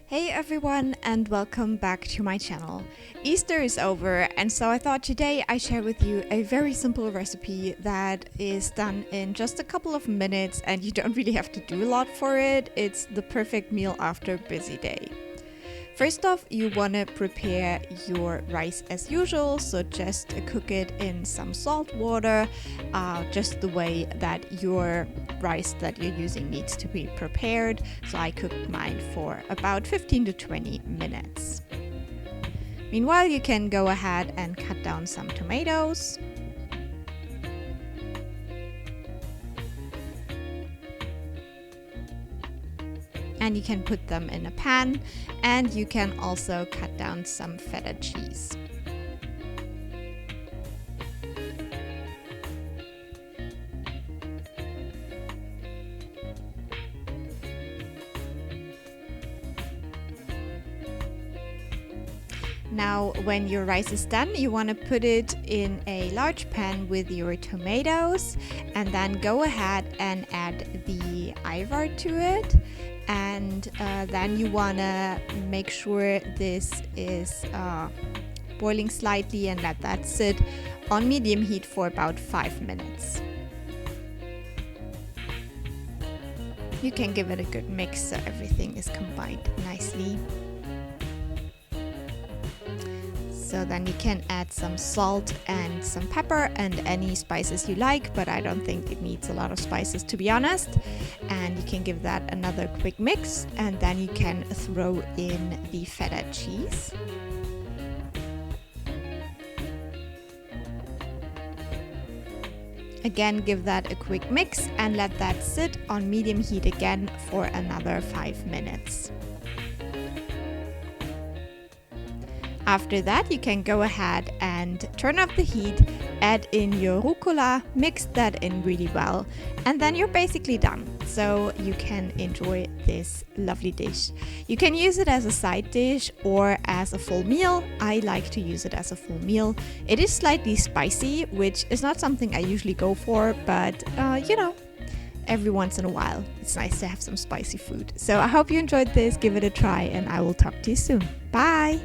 Hey everyone, and welcome back to my channel. Easter is over, and so I thought today I share with you a very simple recipe that is done in just a couple of minutes and you don't really have to do a lot for it. It's the perfect meal after a busy day. First off, you want to prepare your rice as usual, so just cook it in some salt water, just the way that your rice that you're using needs to be prepared. So I cooked mine for about 15 to 20 minutes. Meanwhile, you can go ahead and cut down some tomatoes. And you can put them in a pan, and you can also cut down some feta cheese. Now, when your rice is done, you want to put it in a large pan with your tomatoes, and then go ahead and add the Ajvar to it. And then you want to make sure this is boiling slightly and let that sit on medium heat for about 5 minutes. You can give it a good mix so everything is combined nicely. So then you can add some salt and some pepper and any spices you like, but I don't think it needs a lot of spices, to be honest. And you can give that another quick mix, and then you can throw in the feta cheese. Again, give that a quick mix and let that sit on medium heat again for another 5 minutes. After that, you can go ahead and turn off the heat, add in your rucola, mix that in really well, and then you're basically done. So you can enjoy this lovely dish. You can use it as a side dish or as a full meal. I like to use it as a full meal. It is slightly spicy, which is not something I usually go for, but every once in a while, it's nice to have some spicy food. So I hope you enjoyed this, give it a try, and I will talk to you soon. Bye!